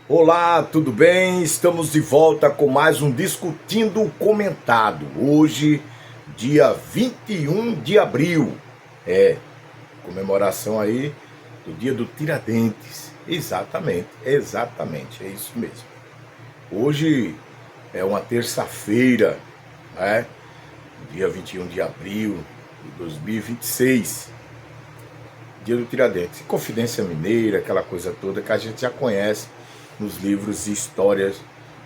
Olá, tudo bem? Estamos de volta com mais um Discutindo Comentado. Hoje, dia 21 de abril. Comemoração aí do dia do Tiradentes. Exatamente, é isso mesmo. Hoje é uma terça-feira, né? Dia 21 de abril de 2026. Dia do Tiradentes. Confidência Mineira, aquela coisa toda que a gente já conhece nos livros e histórias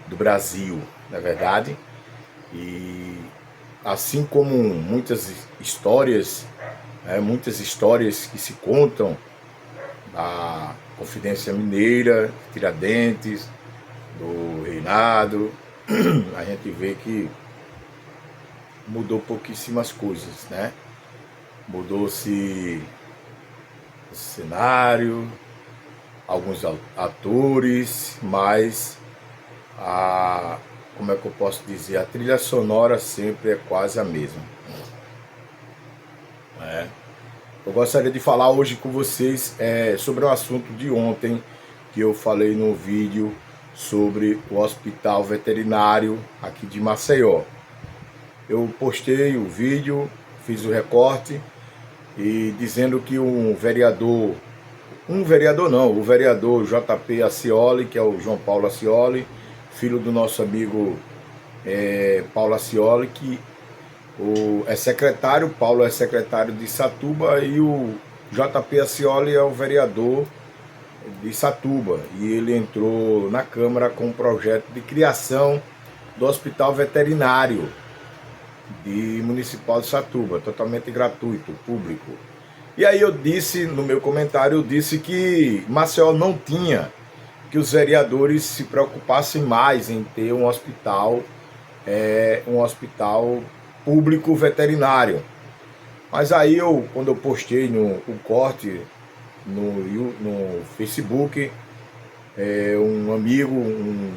do Brasil, não é verdade? E assim como muitas histórias que se contam da Confidência Mineira, Tiradentes, do Reinado, a gente vê que mudou pouquíssimas coisas, né? Mudou-se o cenário, alguns atores, mas como é que eu posso dizer, a trilha sonora sempre é quase a mesma. Eu gostaria de falar hoje com vocês sobre um assunto de ontem que eu falei no vídeo sobre o hospital veterinário aqui de Maceió. Eu postei o vídeo, fiz o recorte e dizendo que o vereador JP Acioli, que é o João Paulo Acioli, filho do nosso amigo Paulo Acioli, que Paulo é secretário de Satuba e o JP Acioli é o vereador de Satuba. E ele entrou na Câmara com um projeto de criação do hospital veterinário municipal de Satuba, totalmente gratuito, público. E aí eu disse, no meu comentário, que Maceió não tinha, que os vereadores se preocupassem mais em ter um hospital público veterinário. Mas aí quando eu postei o corte no Facebook, um amigo, um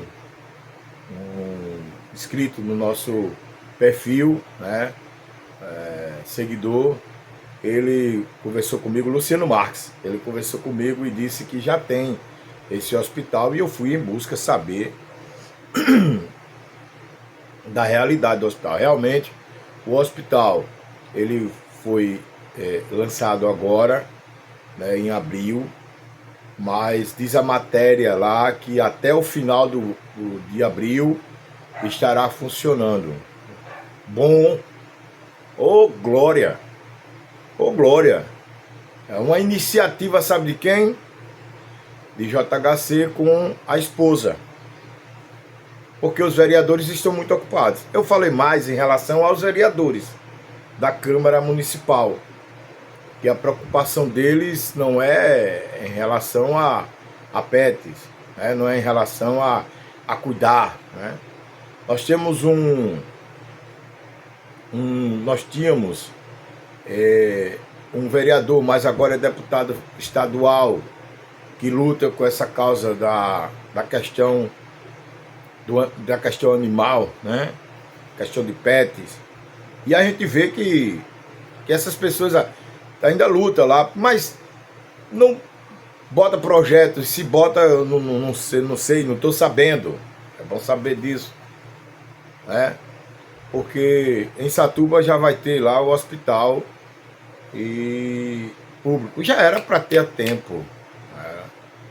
inscrito no nosso perfil, né, seguidor, ele conversou comigo, Luciano Marques, ele conversou comigo e disse que já tem esse hospital, e eu fui em busca saber da realidade do hospital. Realmente, o hospital ele foi lançado agora, né, em abril, mas diz a matéria lá que até o final de abril estará funcionando. Bom, ô glória! Ô glória! É uma iniciativa, sabe de quem? De JHC com a esposa. Porque os vereadores estão muito ocupados. Eu falei mais em relação aos vereadores da Câmara Municipal. Que a preocupação deles não é em relação a pets, né? Não é em relação a cuidar, né? Nós temos nós tínhamos um vereador, mas agora é deputado estadual, que luta com essa causa da questão animal, né? Questão de pets. E a gente vê que essas pessoas ainda lutam lá, mas não bota projetos. Se bota, eu não sei, não estou sabendo. É bom saber disso, né? Porque em Satuba já vai ter lá o hospital público. Já era para ter a tempo.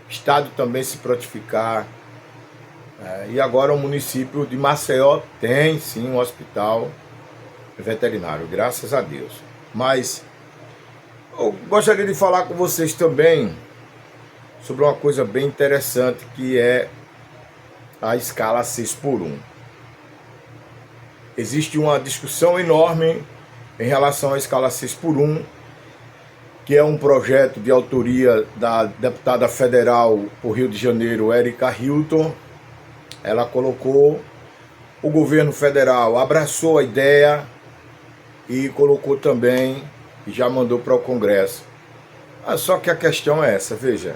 Estado também se prontificar. E agora o município de Maceió tem sim um hospital veterinário, graças a Deus. Mas eu gostaria de falar com vocês também sobre uma coisa bem interessante, que é a escala 6x1. Existe uma discussão enorme em relação à escala 6x1, que é um projeto de autoria da deputada federal por Rio de Janeiro, Érica Hilton. Ela colocou, o governo federal abraçou a ideia e colocou também, e já mandou para o Congresso. Só que a questão é essa, veja,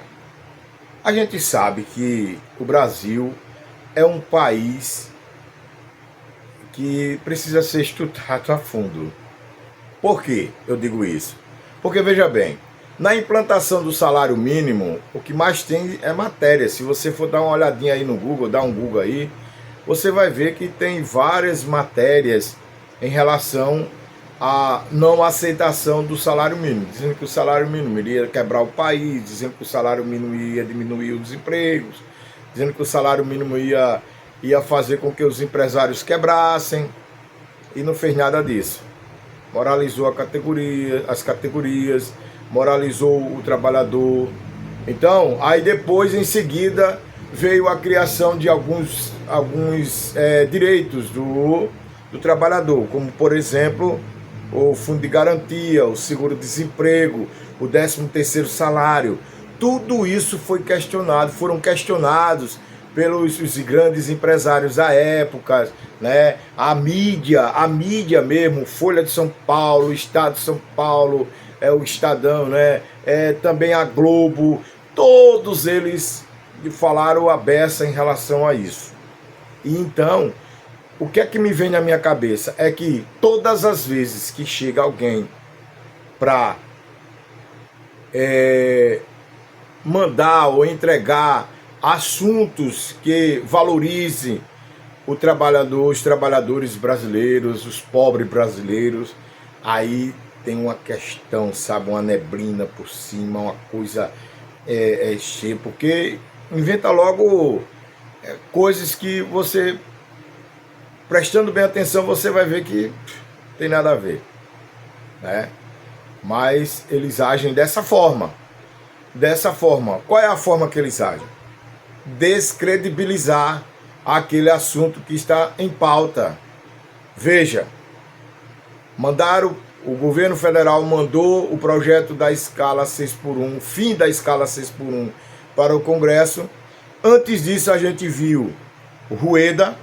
a gente sabe que o Brasil é um país que precisa ser estudado a fundo. Por que eu digo isso? Porque, veja bem, Na implantação do salário mínimo, o que mais tem é matéria. Se você for dar uma olhadinha aí no Google, dá um Google aí, você vai ver que tem várias matérias em relação à não aceitação do salário mínimo, dizendo que o salário mínimo iria quebrar o país, dizendo que o salário mínimo ia diminuir os empregos, dizendo que o salário mínimo ia fazer com que os empresários quebrassem, e não fez nada disso. Moralizou as categorias, moralizou o trabalhador. Então, aí depois, em seguida, veio a criação de alguns direitos do trabalhador, como, por exemplo, o fundo de garantia, o seguro-desemprego, o 13º salário. Tudo isso foi questionado, foram questionados pelos grandes empresários da época, né? A mídia mesmo, Folha de São Paulo, Estado de São Paulo, o Estadão, né? Também a Globo, todos eles falaram a beça em relação a isso. E então, o que é que me vem na minha cabeça é que todas as vezes que chega alguém para mandar ou entregar assuntos que valorizem o trabalhador, os trabalhadores brasileiros, os pobres brasileiros, aí tem uma questão, sabe, uma neblina por cima, uma coisa cheia, porque inventa logo coisas que você, prestando bem atenção, você vai ver que tem nada a ver, né? Mas eles agem dessa forma. Qual é a forma que eles agem? Descredibilizar aquele assunto que está em pauta. Veja, o governo federal mandou o projeto da escala 6x1, fim da escala 6x1 para o Congresso. Antes disso a gente viu o Rueda,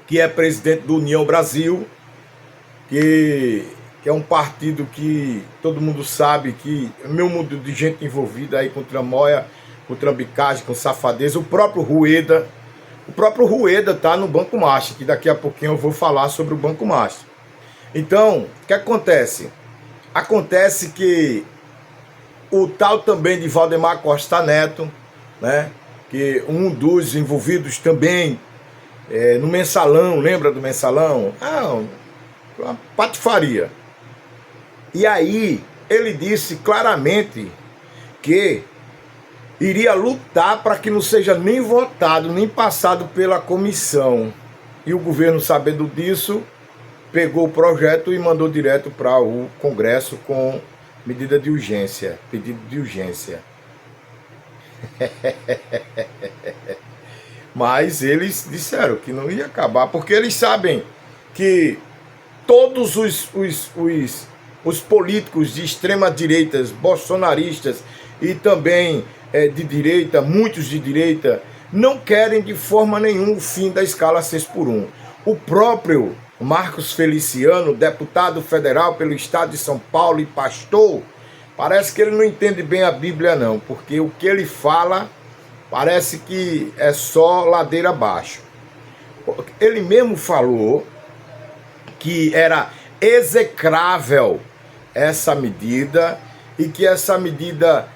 que é presidente do União Brasil, que é um partido que todo mundo sabe que é meu mundo de gente envolvida aí com tramóia, com trambicagem, com safadeza. O próprio Rueda está no Banco Master, que daqui a pouquinho eu vou falar sobre o Banco Master. Então, o que acontece? Acontece que o tal também de Valdemar Costa Neto, né, que um dos envolvidos também no mensalão, lembra do mensalão? Uma patifaria. E aí ele disse claramente que iria lutar para que não seja nem votado, nem passado pela comissão. E o governo, sabendo disso, pegou o projeto e mandou direto para o Congresso com medida de urgência, pedido de urgência. Mas eles disseram que não ia acabar, porque eles sabem que todos os políticos de extrema direita, bolsonaristas e também de direita, muitos de direita, não querem de forma nenhuma o fim da escala 6x1. O próprio Marcos Feliciano, deputado federal pelo estado de São Paulo e pastor, parece que ele não entende bem a Bíblia não, porque o que ele fala parece que é só ladeira abaixo. Ele mesmo falou que era execrável essa medida e que essa medida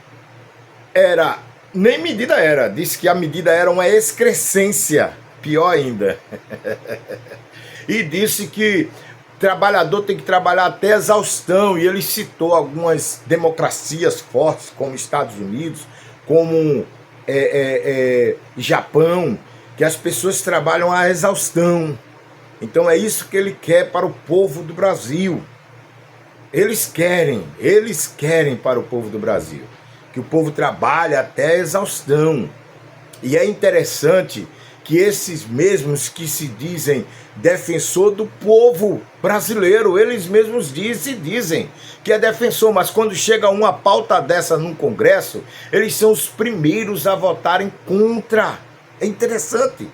disse que a medida era uma excrescência, pior ainda. E disse que o trabalhador tem que trabalhar até exaustão, e ele citou algumas democracias fortes, como Estados Unidos, como Japão, que as pessoas trabalham à exaustão. Então é isso que ele quer para o povo do Brasil. Eles querem para o povo do Brasil que o povo trabalhe até exaustão. E é interessante que esses mesmos que se dizem defensor do povo brasileiro, eles mesmos dizem que é defensor, mas quando chega uma pauta dessa num Congresso, eles são os primeiros a votarem contra. É interessante.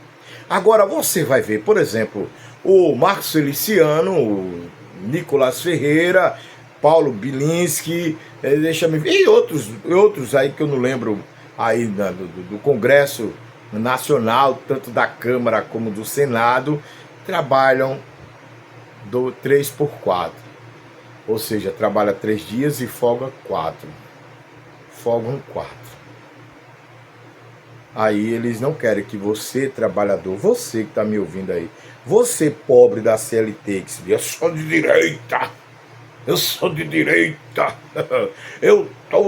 Agora você vai ver, por exemplo, o Marcos Feliciano, o Nicolas Ferreira, Paulo Bilinski, e outros aí que eu não lembro aí do Congresso Nacional, tanto da Câmara como do Senado, trabalham do 3x4. Ou seja, trabalha 3 dias e folga 4. Folgam 4. Aí eles não querem que você, trabalhador, você que está me ouvindo aí, você pobre da CLT, que se diz, eu sou de direita, eu sou de direita,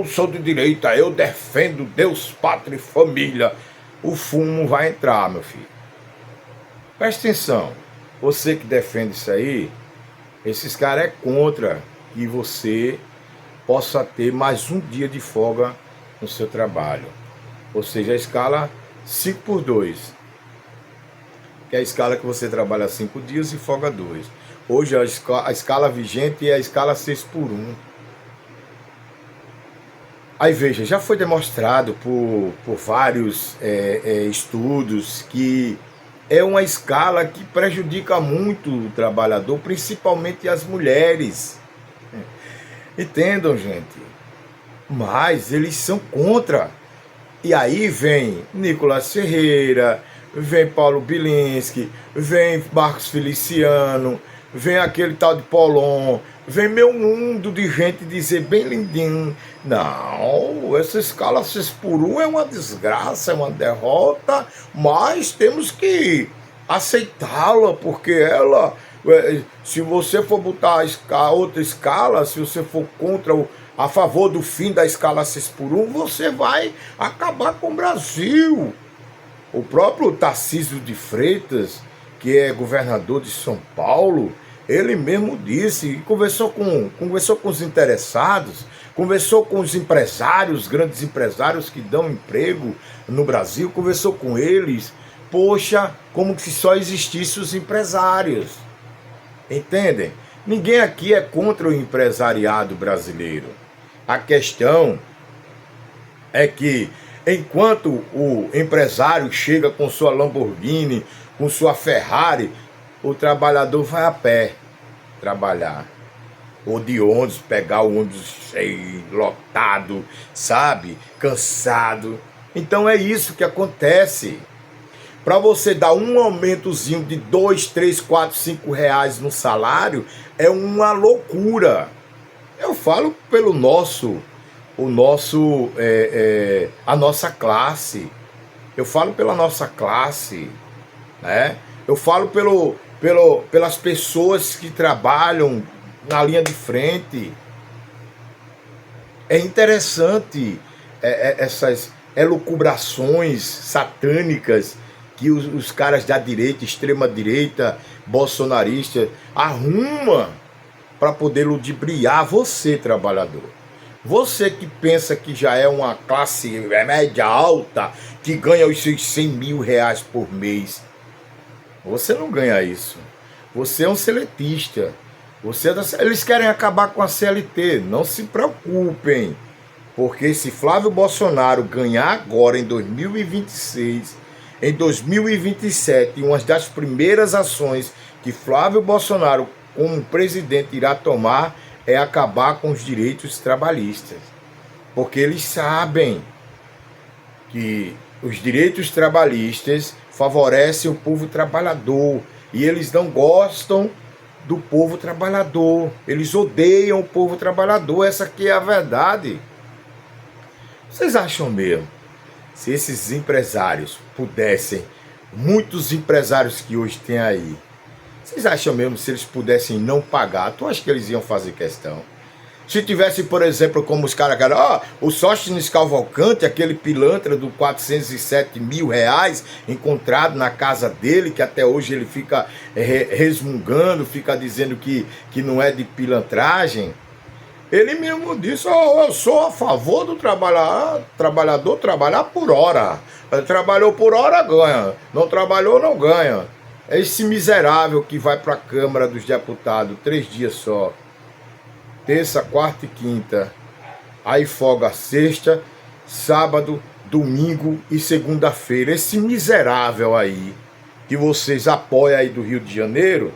sou de direita, eu defendo Deus, pátria e família. O fumo vai entrar, meu filho. Presta atenção, você que defende isso aí, esses caras é contra que você possa ter mais um dia de folga no seu trabalho. Ou seja, a escala 5x2. Que é a escala que você trabalha 5 dias e folga 2. Hoje a escala vigente é a escala 6x1. Aí veja, já foi demonstrado por vários estudos que é uma escala que prejudica muito o trabalhador, principalmente as mulheres. Entendam, gente. Mas eles são contra. E aí vem Nicolas Ferreira, vem Paulo Bilinski, vem Marcos Feliciano, vem aquele tal de Polon, vem meu mundo de gente dizer bem lindinho, não, essa escala 6x1 é uma desgraça, é uma derrota, mas temos que aceitá-la, porque ela, se você for botar outra escala, se você for a favor do fim da escala 6x1, você vai acabar com o Brasil. O próprio Tarcísio de Freitas, que é governador de São Paulo, ele mesmo disse, conversou com os interessados, conversou com os empresários, grandes empresários que dão emprego no Brasil, conversou com eles, poxa, como se só existissem os empresários. Entendem? Ninguém aqui é contra o empresariado brasileiro. A questão é que, enquanto o empresário chega com sua Lamborghini, com sua Ferrari, o trabalhador vai a pé trabalhar. Ou de ônibus, pegar o ônibus cheio, lotado, sabe? Cansado. Então é isso que acontece. Para você dar um aumentozinho de 2, 3, 4, 5 reais no salário, é uma loucura. Eu falo pelo a nossa classe. Eu falo pela nossa classe, né? Eu falo pelas pessoas que trabalham na linha de frente. É interessante essas elucubrações satânicas que os caras da direita, extrema direita, bolsonarista, arrumam para poder ludibriar você, trabalhador. Você que pensa que já é uma classe média alta, que ganha os seus 100 mil reais por mês. Você não ganha isso. Você é um seletista. Eles querem acabar com a CLT. Não se preocupem. Porque se Flávio Bolsonaro ganhar agora em 2026, em 2027, uma das primeiras ações que Flávio Bolsonaro, como presidente, irá tomar é acabar com os direitos trabalhistas. Porque eles sabem que os direitos trabalhistas favorecem o povo trabalhador. E eles não gostam do povo trabalhador. Eles odeiam o povo trabalhador. Essa aqui é a verdade. Vocês acham mesmo? Se esses empresários pudessem, muitos empresários que hoje tem aí, vocês acham mesmo se eles pudessem não pagar? Tu acha que eles iam fazer questão? Se tivesse, por exemplo, como os caras, o Sóstenes Cavalcante, aquele pilantra do 407 mil reais encontrado na casa dele, que até hoje ele fica resmungando, fica dizendo que não é de pilantragem. Ele mesmo disse, eu sou a favor do trabalhador trabalhar por hora. Trabalhou por hora, ganha. Não trabalhou, não ganha. É esse miserável que vai para a Câmara dos Deputados 3 dias só. Terça, quarta e quinta. Aí folga sexta, sábado, domingo e segunda-feira. Esse miserável aí, que vocês apoiam aí do Rio de Janeiro,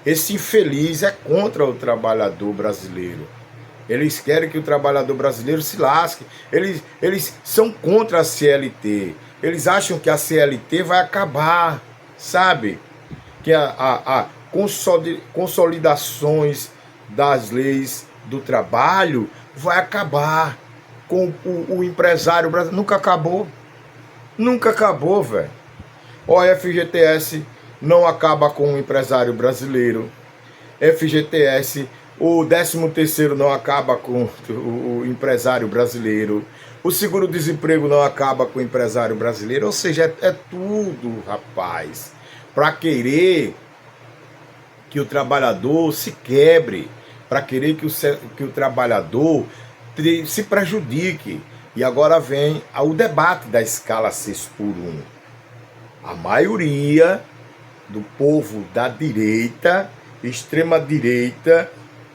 esse infeliz é contra o trabalhador brasileiro. Eles querem que o trabalhador brasileiro se lasque. Eles são contra a CLT. Eles acham que a CLT vai acabar, sabe? Que a consolidações das leis do trabalho vai acabar com o empresário brasileiro. Nunca acabou. Nunca acabou, velho. O FGTS não acaba com o empresário brasileiro. FGTS, o 13º não acaba com o empresário brasileiro. O seguro-desemprego não acaba com o empresário brasileiro. Ou seja, é tudo, rapaz, para querer que o trabalhador se quebre, para querer que o trabalhador se prejudique. E agora vem o debate da escala 6x1. A maioria do povo da direita, extrema-direita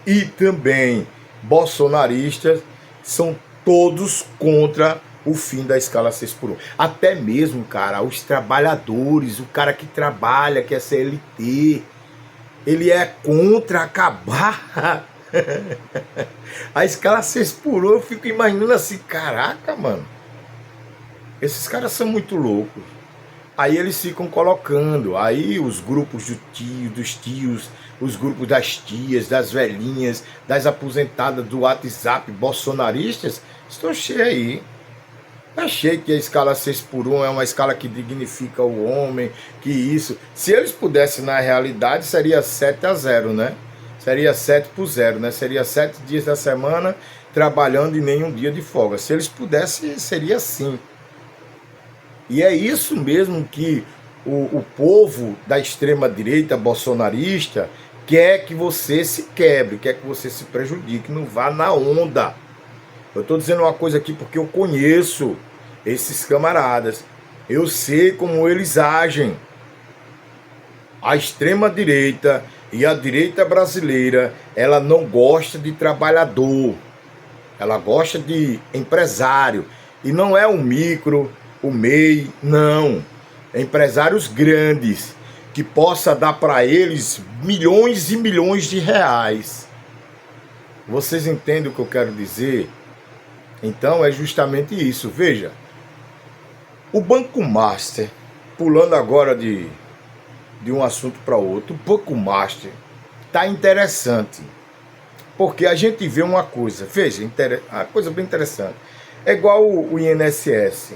e também bolsonaristas são todos contra o fim da escala 6x1. Até mesmo, cara, os trabalhadores, o cara que trabalha, que é CLT, ele é contra acabar a escala 6x1. Eu fico imaginando assim, caraca, mano, esses caras são muito loucos. Aí eles ficam colocando, aí os grupos dos tios, os grupos das tias, das velhinhas, das aposentadas do WhatsApp, bolsonaristas, estão cheios aí. Tá cheio que a escala 6x1 é uma escala que dignifica o homem, que isso. Se eles pudessem, na realidade, seria 7-0, né? Seria 7-0, né? Seria 7 dias da semana trabalhando e nenhum dia de folga. Se eles pudessem, seria assim. E é isso mesmo que o povo da extrema-direita bolsonarista quer que você se quebre, quer que você se prejudique, não vá na onda. Eu estou dizendo uma coisa aqui porque eu conheço esses camaradas. Eu sei como eles agem. A extrema-direita e a direita brasileira, ela não gosta de trabalhador. Ela gosta de empresário. E não é o micro, o MEI, não. É empresários grandes, que possa dar para eles milhões e milhões de reais. Vocês entendem o que eu quero dizer? Então é justamente isso. Veja, o Banco Master, pulando agora de um assunto para outro, o Banco Master está interessante, porque a gente vê uma coisa, veja, uma coisa bem interessante, é igual o INSS.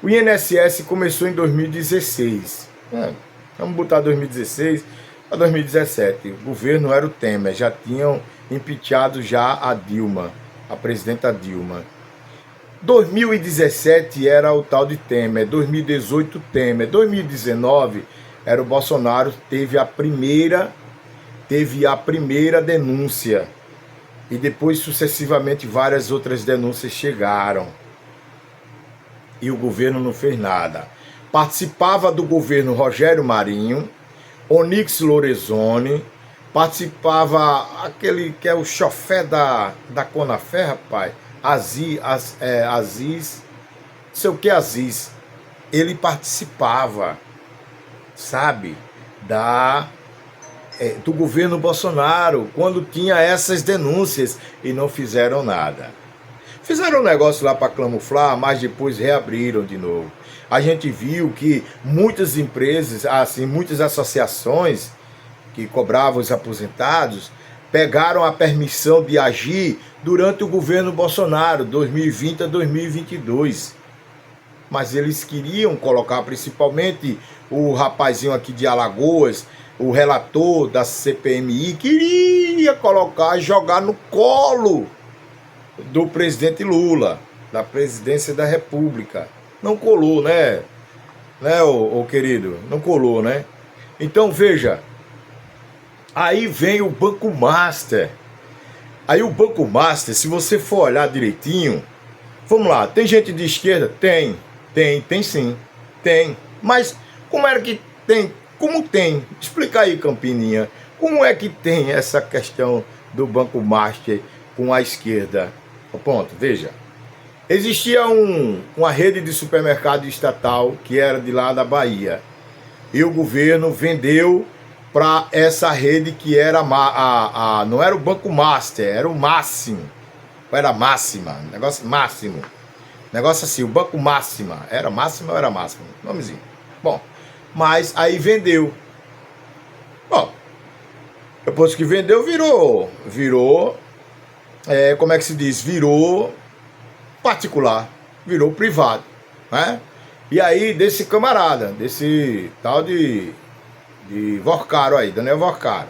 O INSS começou em 2016, vamos botar 2016 a 2017, o governo era o Temer, já tinham impeachado já a Dilma, a presidenta Dilma. 2017 era o tal de Temer, 2018 Temer, 2019 era o Bolsonaro, teve a primeira denúncia e depois sucessivamente várias outras denúncias chegaram e o governo não fez nada. Participava do governo Rogério Marinho, Onyx Lorenzoni, participava aquele que é o chofé da Conafé, rapaz, Aziz, não sei o que Aziz, ele participava, sabe, do governo Bolsonaro, quando tinha essas denúncias e não fizeram nada. Fizeram um negócio lá para camuflar, mas depois reabriram de novo. A gente viu que muitas empresas, assim, muitas associações que cobravam os aposentados, pegaram a permissão de agir durante o governo Bolsonaro, 2020 a 2022. Mas eles queriam colocar, principalmente o rapazinho aqui de Alagoas, o relator da CPMI, queria colocar, jogar no colo do presidente Lula, da presidência da República. Não colou, né? Ô querido? Não colou, né? Então, veja, aí vem o Banco Master. Aí o Banco Master, se você for olhar direitinho, vamos lá, tem gente de esquerda? Tem sim, tem. Mas como é que tem? Como tem? Explica aí, Campininha, como é que tem essa questão do Banco Master com a esquerda? Ponto, veja. Existia uma rede de supermercado estatal que era de lá da Bahia. E o governo vendeu para essa rede que era não era o Banco Master, era o Máximo. Era Máxima, negócio Máximo. Negócio assim, o Banco Máxima. Era Máxima ou era Máximo? Nomezinho. Bom, mas aí vendeu. Bom, Depois que vendeu, virou, como é que se diz? Virou particular, virou privado, né? E aí, desse camarada, desse tal de Vorcaro aí, Daniel Vorcaro.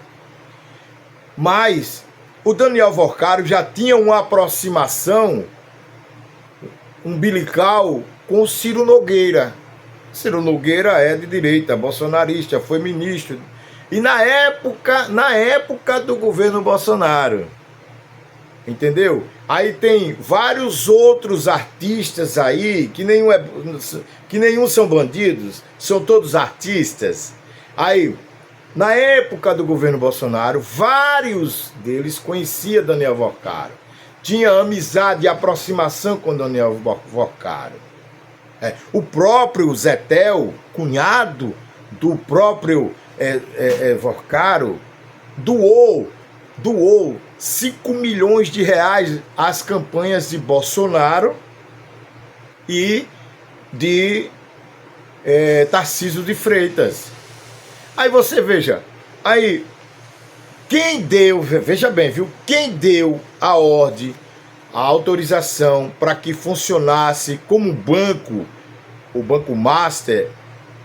Mas o Daniel Vorcaro já tinha uma aproximação umbilical com o Ciro Nogueira. Ciro Nogueira é de direita, bolsonarista, foi ministro. E na época do governo Bolsonaro, entendeu? Aí tem vários outros artistas aí, que nenhum são bandidos, são todos artistas. Aí, na época do governo Bolsonaro, vários deles conheciam Daniel Vorcaro. Tinha amizade e aproximação com Daniel Vorcaro. O próprio Zetel, cunhado do próprio Vorcaro, doou 5 milhões de reais às campanhas de Bolsonaro e de Tarcísio de Freitas. Aí você veja, aí quem deu, veja bem, viu? Quem deu a ordem, a autorização para que funcionasse como banco, o Banco Master,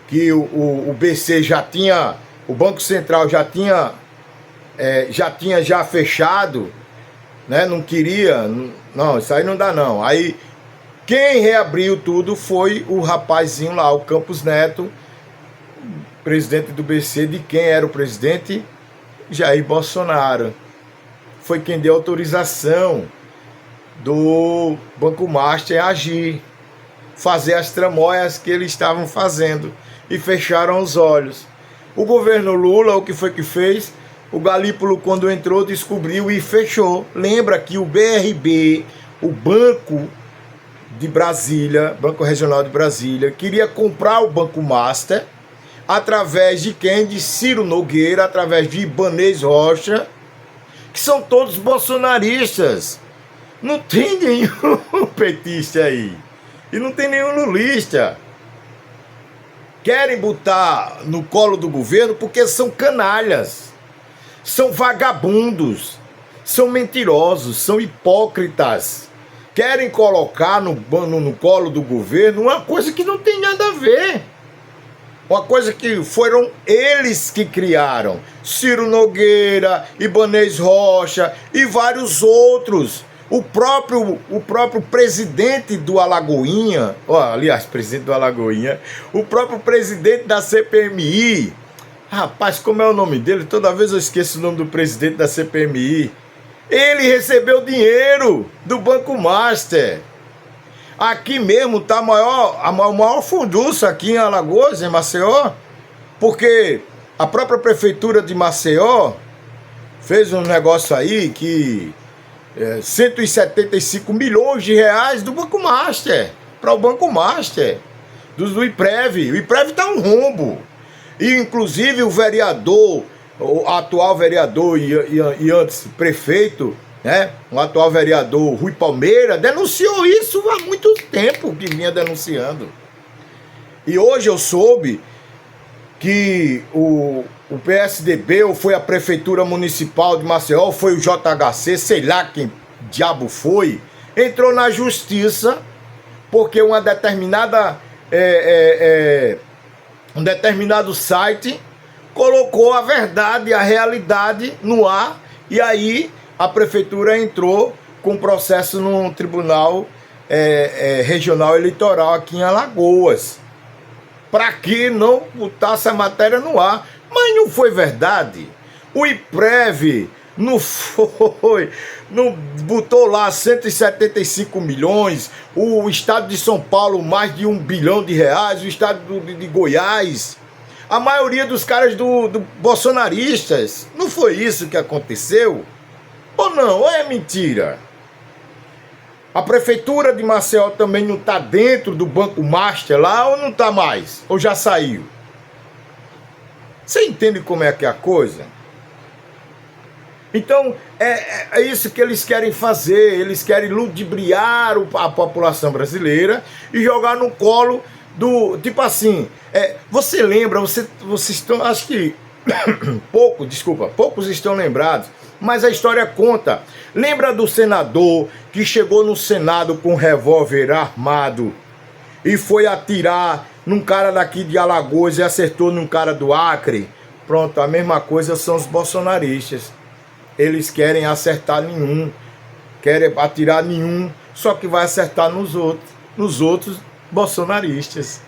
que o BC já tinha, o Banco Central já tinha fechado, né? Não queria, não, isso aí não dá não. Aí quem reabriu tudo foi o rapazinho lá, o Campos Neto, presidente do BC, de quem era o presidente? Jair Bolsonaro. Foi quem deu autorização do Banco Master agir, fazer as tramóias que eles estavam fazendo, e fecharam os olhos. O governo Lula, o que foi que fez? O Galípolo, quando entrou, descobriu e fechou. Lembra que o BRB, o Banco de Brasília, Banco Regional de Brasília, queria comprar o Banco Master, através de quem? De Ciro Nogueira, através de Ibanez Rocha, que são todos bolsonaristas. Não tem nenhum petista aí. E não tem nenhum lulista. Querem botar no colo do governo porque são canalhas, são vagabundos, são mentirosos, são hipócritas. Querem colocar no colo do governo uma coisa que não tem nada a ver. Uma coisa que foram eles que criaram. Ciro Nogueira, Ibanez Rocha e vários outros. O próprio presidente do Alagoinha, aliás, presidente do Alagoinha, o próprio presidente da CPMI, rapaz, como é o nome dele? Toda vez eu esqueço o nome do presidente da CPMI. Ele recebeu dinheiro do Banco Master. Aqui mesmo está o maior funduço aqui em Alagoas, em Maceió, porque a própria prefeitura de Maceió fez um negócio aí que 175 milhões de reais do Banco Master, para o Banco Master, do IPREV. O IPREV está um rombo. E inclusive o vereador, o atual vereador e antes prefeito, né, o atual vereador Rui Palmeira, denunciou isso há muito tempo, que vinha denunciando. E hoje eu soube que o PSDB, ou foi a Prefeitura Municipal de Maceió, ou foi o JHC, sei lá quem diabo foi, entrou na justiça porque um determinado site colocou a verdade, a realidade no ar, e aí a Prefeitura entrou com processo no Tribunal Regional Eleitoral aqui em Alagoas, para que não botasse a matéria no ar. Mas não foi verdade. O IPREV não botou lá 175 milhões, o estado de São Paulo mais de 1 bilhão de reais, o estado de Goiás, a maioria dos caras do bolsonaristas. Não foi isso que aconteceu? Ou não? Ou é mentira? A prefeitura de Maceió também não está dentro do Banco Master lá, ou não está mais? Ou já saiu? Você entende como é que é a coisa? Então, é isso que eles querem fazer. Eles querem ludibriar a população brasileira e jogar no colo do... Tipo assim, você lembra, vocês estão... Acho que poucos estão lembrados, mas a história conta. Lembra do senador que chegou no Senado com um revólver armado e foi atirar num cara daqui de Alagoas e acertou num cara do Acre? Pronto, a mesma coisa são os bolsonaristas. Eles querem acertar nenhum, querem atirar nenhum, só que vai acertar nos outros bolsonaristas.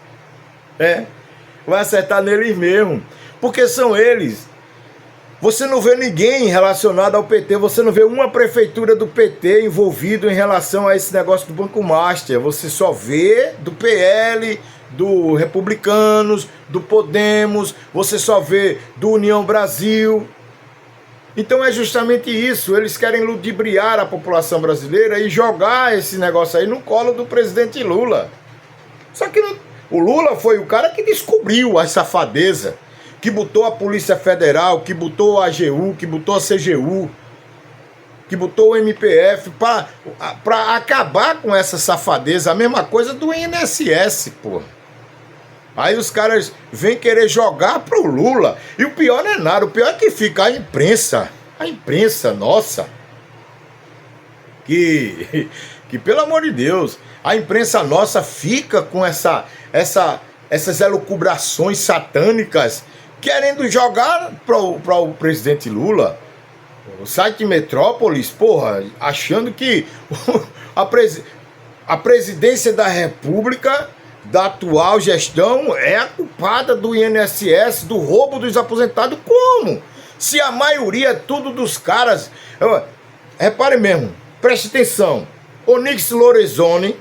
Vai acertar neles mesmo, porque são eles. Você não vê ninguém relacionado ao PT, você não vê uma prefeitura do PT envolvido em relação a esse negócio do Banco Master. Você só vê do PL, do Republicanos, do Podemos, você só vê do União Brasil. Então é justamente isso, eles querem ludibriar a população brasileira e jogar esse negócio aí no colo do presidente Lula. Só que o Lula foi o cara que descobriu a safadeza, que botou a Polícia Federal, que botou a AGU, que botou a CGU, que botou o MPF para acabar com essa safadeza. A mesma coisa do INSS, porra. Aí os caras vêm querer jogar pro Lula. E o pior não é nada, o pior é que fica a imprensa nossa, que pelo amor de Deus, a imprensa nossa fica com essas elucubrações satânicas, querendo jogar para o presidente Lula. O site Metrópolis, porra, achando que a presidência da República, da atual gestão, é a culpada do INSS, do roubo dos aposentados. Como? Se a maioria é tudo dos caras. Repare mesmo, preste atenção. Onyx Lorenzoni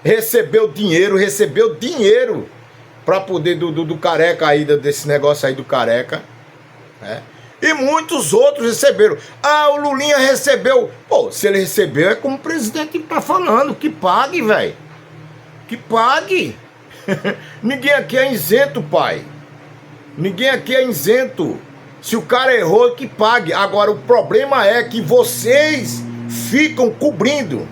recebeu dinheiro para poder do careca aí, desse negócio aí do careca, né? E muitos outros receberam. O Lulinha recebeu. Pô, se ele recebeu, é como o presidente tá falando, que pague, velho. Que pague. Ninguém aqui é isento, pai. Ninguém aqui é isento. Se o cara errou, que pague. Agora, o problema é que vocês ficam cobrindo.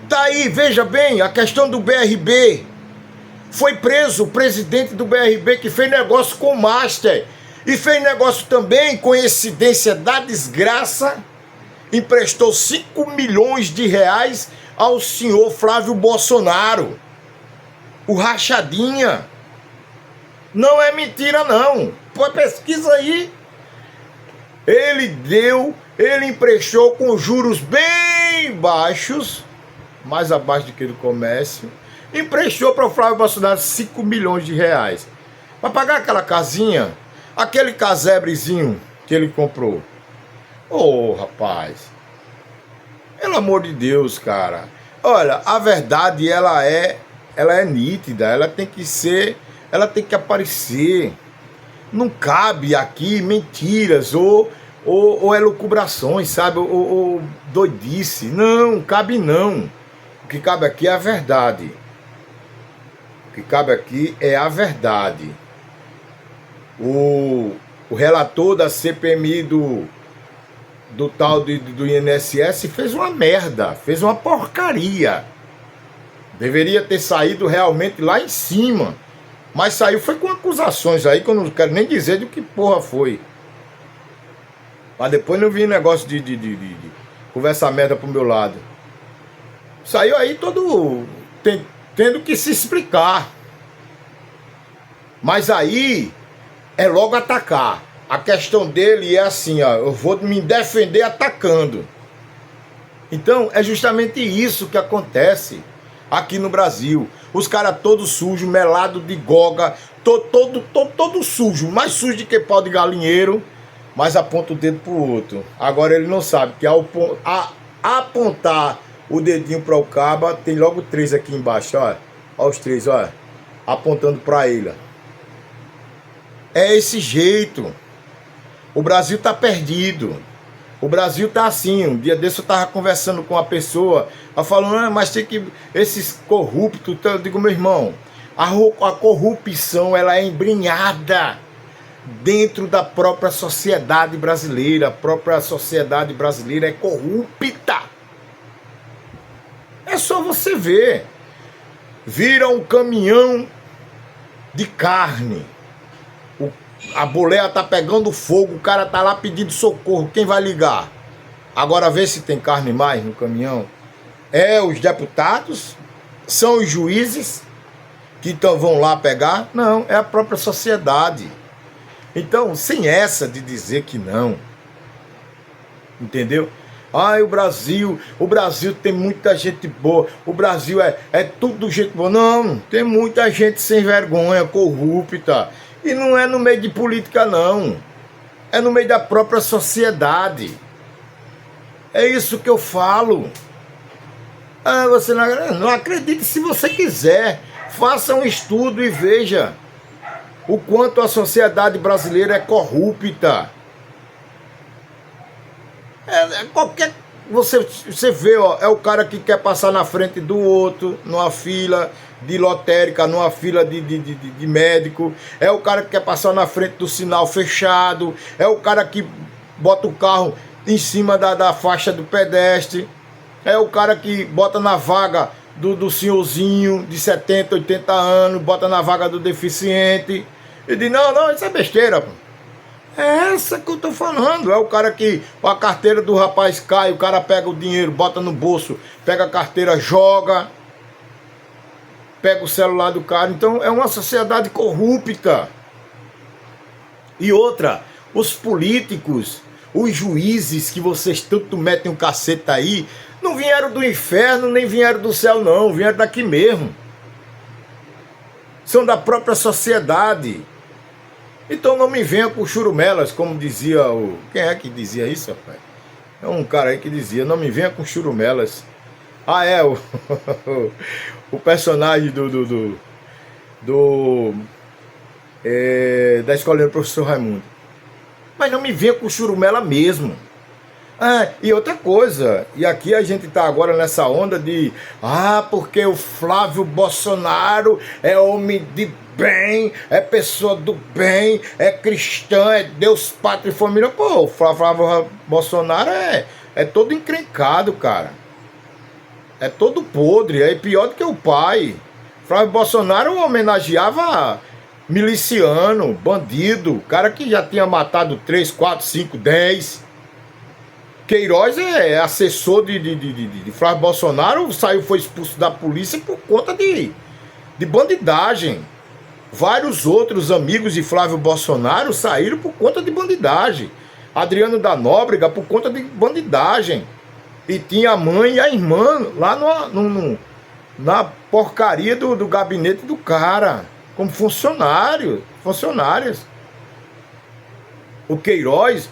Tá aí, veja bem, a questão do BRB. Foi preso o presidente do BRB que fez negócio com o Master. E fez negócio também, coincidência da desgraça, emprestou 5 milhões de reais ao senhor Flávio Bolsonaro. O Rachadinha. Não é mentira, não. Pô, pesquisa aí. Ele emprestou com juros bem baixos, mais abaixo do que do comércio, emprestou para o Flávio Bolsonaro 5 milhões de reais. Para pagar aquela casinha, aquele casebrezinho que ele comprou. Ô, rapaz. Pelo amor de Deus, cara. Olha, a verdade, ela é nítida, ela tem que aparecer. Não cabe aqui mentiras ou elucubrações, sabe? Ou doidice. Não, cabe não. O que cabe aqui é a verdade. O que cabe aqui é a verdade. O relator da CPMI do tal do INSS fez uma merda, fez uma porcaria. Deveria ter saído realmente lá em cima. Mas saiu foi com acusações aí que eu não quero nem dizer do que porra foi. Mas depois não vi negócio de conversa merda pro meu lado. Saiu aí todo tendo que se explicar. Mas aí é logo atacar. A questão dele é assim, ó, eu vou me defender atacando. Então é justamente isso que acontece aqui no Brasil. Os caras todos sujos, melado de goga, todo sujo, mais sujo de que pau de galinheiro, mas aponta o dedo pro outro. Agora ele não sabe que ao apontar o dedinho para o caba, tem logo 3 aqui embaixo, ó. Ó os 3, ó, apontando para ele. É esse jeito. O Brasil tá perdido. O Brasil tá assim. Um dia desse eu tava conversando com uma pessoa, ela falando, mas tem que... Esses corruptos... Eu digo, meu irmão, a corrupção, ela é embrenhada dentro da própria sociedade brasileira. A própria sociedade brasileira é corrupta. É só você ver. Vira um caminhão de carne. A boleia tá pegando fogo, o cara tá lá pedindo socorro, quem vai ligar? Agora vê se tem carne mais no caminhão. É os deputados? São os juízes que vão lá pegar? Não, é a própria sociedade. Então, sem essa de dizer que não, entendeu? Ai, o Brasil tem muita gente boa, o Brasil é tudo gente boa. Não, tem muita gente sem vergonha, corrupta. E não é no meio de política, não. É no meio da própria sociedade. É isso que eu falo. Ah, você não acredite se você quiser. Faça um estudo e veja o quanto a sociedade brasileira é corrupta. Qualquer. Você vê, ó, é o cara que quer passar na frente do outro, numa fila de lotérica, numa fila de médico. É o cara que quer passar na frente do sinal fechado. É o cara que bota o carro em cima da faixa do pedestre. É o cara que bota na vaga do senhorzinho de 70, 80 anos, bota na vaga do deficiente. E diz, não, isso é besteira, pô. É essa que eu tô falando. É o cara que a carteira do rapaz cai, o cara pega o dinheiro, bota no bolso, pega a carteira, joga, pega o celular do cara. Então é uma sociedade corrupta. E outra, os políticos, os juízes que vocês tanto metem o cacete aí, não vieram do inferno, nem vieram do céu não, vieram daqui mesmo. São da própria sociedade. Então não me venha com churumelas, como dizia o... Quem é que dizia isso, rapaz? É um cara aí que dizia, não me venha com churumelas. Ah, é, o personagem da escolinha do professor Raimundo. Mas não me venha com churumela mesmo. Ah, e outra coisa, e aqui a gente tá agora nessa onda de... Ah, porque o Flávio Bolsonaro é homem de bem, é pessoa do bem, é cristã, é Deus, pátria e família. Pô, o Flávio Bolsonaro é todo encrencado, cara. É todo podre, é pior do que o pai. Flávio Bolsonaro homenageava miliciano, bandido, cara que já tinha matado 3, 4, 5, 10. Queiroz é assessor de Flávio Bolsonaro, foi expulso da polícia por conta de bandidagem. Vários outros amigos de Flávio Bolsonaro saíram por conta de bandidagem. Adriano da Nóbrega por conta de bandidagem. E tinha a mãe e a irmã lá na porcaria do gabinete do cara, como funcionários. O Queiroz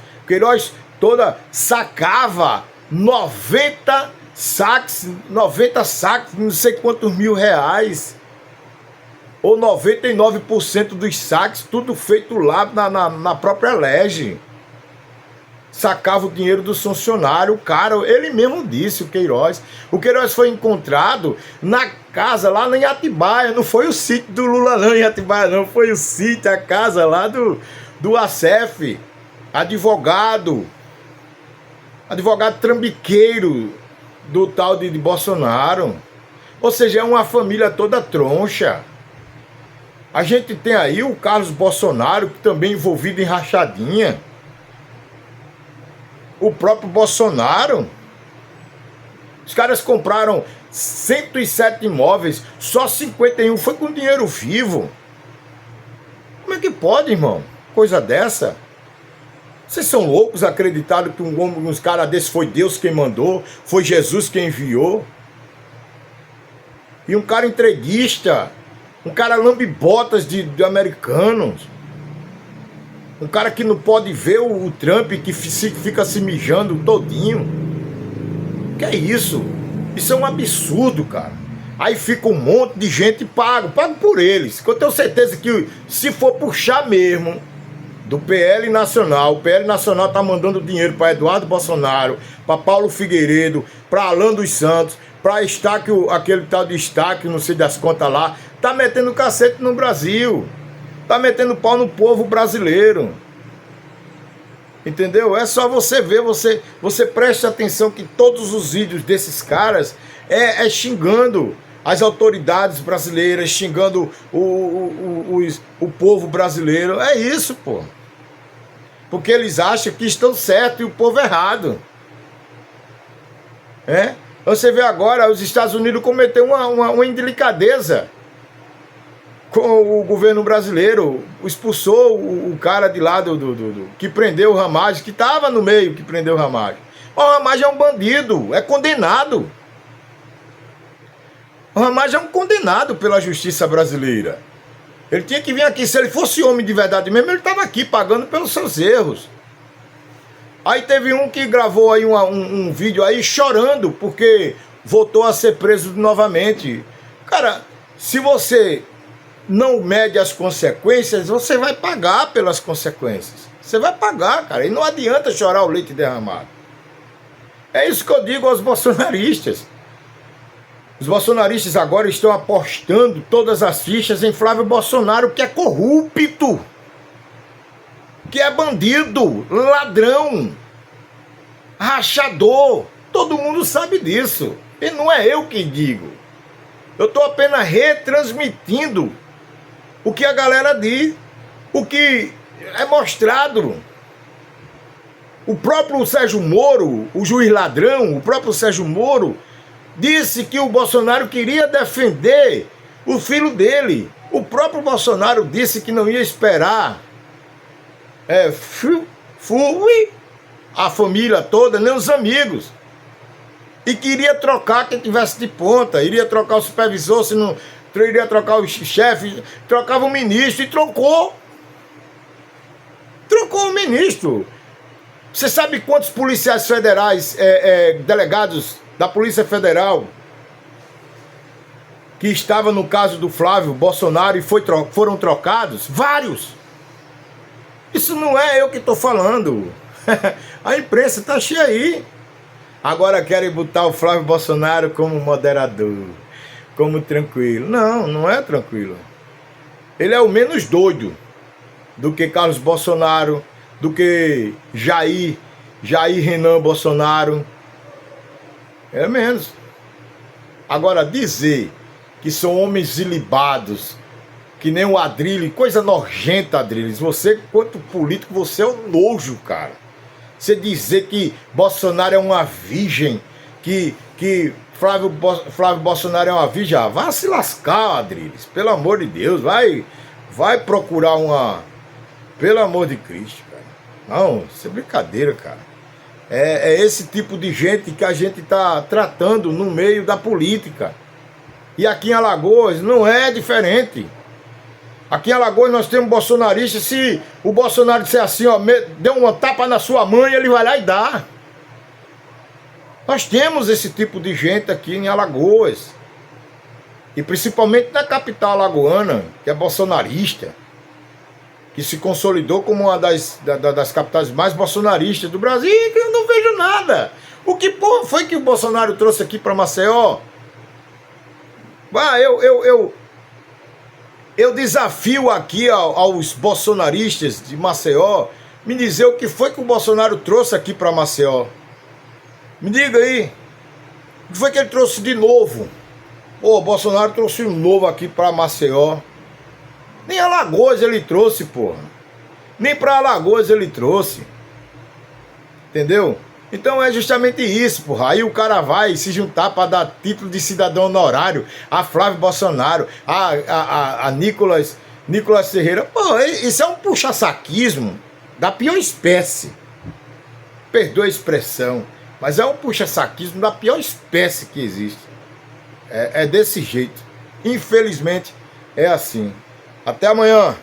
toda sacava 90 saques, não sei quantos mil reais, ou 99% dos saques, tudo feito lá na própria Lege. Sacava o dinheiro do funcionário, o cara, ele mesmo disse, o Queiroz foi encontrado na casa lá em Atibaia, não foi o sítio do Lula não, em Atibaia não, foi o sítio, a casa lá do ACF, advogado trambiqueiro do tal de Bolsonaro. Ou seja, é uma família toda troncha. A gente tem aí o Carlos Bolsonaro, que também é envolvido em rachadinha. O próprio Bolsonaro. Os caras compraram 107 imóveis, só 51 foi com dinheiro vivo. Como é que pode, irmão? Coisa dessa? Vocês são loucos acreditando que uns caras desses foi Deus quem mandou, foi Jesus quem enviou? E um cara entreguista, um cara lambe-botas de americanos, um cara que não pode ver o Trump, que fica se mijando todinho. Que é isso? Isso é um absurdo, cara. Aí fica um monte de gente pago por eles. Eu tenho certeza que se for puxar mesmo do PL Nacional, o PL Nacional tá mandando dinheiro para Eduardo Bolsonaro, para Paulo Figueiredo, para Alan dos Santos, para Estáquio, aquele tal de Estáquio, não sei das contas lá, tá metendo cacete no Brasil, tá metendo pau no povo brasileiro. Entendeu? É só você ver, você preste atenção que todos os vídeos desses caras é xingando as autoridades brasileiras, xingando o povo brasileiro. É isso, pô. Porque eles acham que estão certos e o povo errado. Você vê agora, os Estados Unidos cometeu uma indelicadeza com o governo brasileiro, expulsou o cara de lá que prendeu o Ramagem, que estava no meio, que prendeu o Ramagem. O Ramagem é um bandido, é condenado. O Ramagem é um condenado pela justiça brasileira. Ele tinha que vir aqui, se ele fosse homem de verdade mesmo, ele estava aqui pagando pelos seus erros. Aí teve um que gravou aí um vídeo aí chorando porque voltou a ser preso novamente. Cara, se você não mede as consequências, você vai pagar pelas consequências. Você vai pagar, cara. E não adianta chorar o leite derramado. É isso que eu digo aos bolsonaristas. Os bolsonaristas agora estão apostando todas as fichas em Flávio Bolsonaro, que é corrupto, que é bandido, ladrão, rachador. Todo mundo sabe disso. E não é eu que digo. Eu estou apenas retransmitindo o que a galera diz, o que é mostrado. O próprio Sérgio Moro, o juiz ladrão, o próprio Sérgio Moro, disse que o Bolsonaro queria defender o filho dele. O próprio Bolsonaro disse que não ia esperar a família toda, nem os amigos. E queria trocar quem tivesse de ponta, iria trocar o supervisor, se não iria trocar o chefe, trocava o ministro e trocou. Trocou o ministro. Você sabe quantos policiais federais, delegados da Polícia Federal, que estavam no caso do Flávio Bolsonaro e foram trocados? Vários. Isso não é eu que estou falando. A imprensa está cheia aí. Agora querem botar o Flávio Bolsonaro como moderador, como tranquilo. Não, não é tranquilo. Ele é o menos doido do que Carlos Bolsonaro, do que Jair Renan Bolsonaro. É menos. Agora dizer que são homens ilibados, que nem o Adrilles, coisa nojenta, Adrilles. Você, quanto político, você é um nojo, cara. Você dizer que Bolsonaro é uma virgem, que Flávio Bolsonaro é uma virgem, vá se lascar, Adrilles. Pelo amor de Deus, vai procurar uma... Pelo amor de Cristo, cara. Não, isso é brincadeira, cara. É esse tipo de gente que a gente está tratando no meio da política. E aqui em Alagoas não é diferente. Aqui em Alagoas nós temos bolsonaristas. Se o Bolsonaro disser assim, ó, deu uma tapa na sua mãe, ele vai lá e dá. Nós temos esse tipo de gente aqui em Alagoas. E principalmente na capital alagoana, que é bolsonarista, que se consolidou como uma das capitais mais bolsonaristas do Brasil, e que eu não vejo nada. O que porra foi que o Bolsonaro trouxe aqui para Maceió? Eu desafio aqui aos bolsonaristas de Maceió me dizer o que foi que o Bolsonaro trouxe aqui para Maceió. Me diga aí, o que foi que ele trouxe de novo? Pô, o Bolsonaro trouxe um novo aqui para Maceió. Nem Alagoas ele trouxe, porra. Nem para Alagoas ele trouxe. Entendeu? Então é justamente isso, porra. Aí o cara vai se juntar para dar título de cidadão honorário a Flávio Bolsonaro, a Nicolas Ferreira. Pô, isso é um puxa-saquismo da pior espécie. Perdoa a expressão, mas é um puxa-saquismo da pior espécie que existe. É desse jeito. Infelizmente é assim. Até amanhã.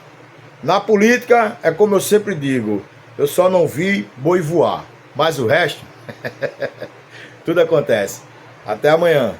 Na política, é como eu sempre digo, eu só não vi boi voar, mas o resto, tudo acontece. Até amanhã.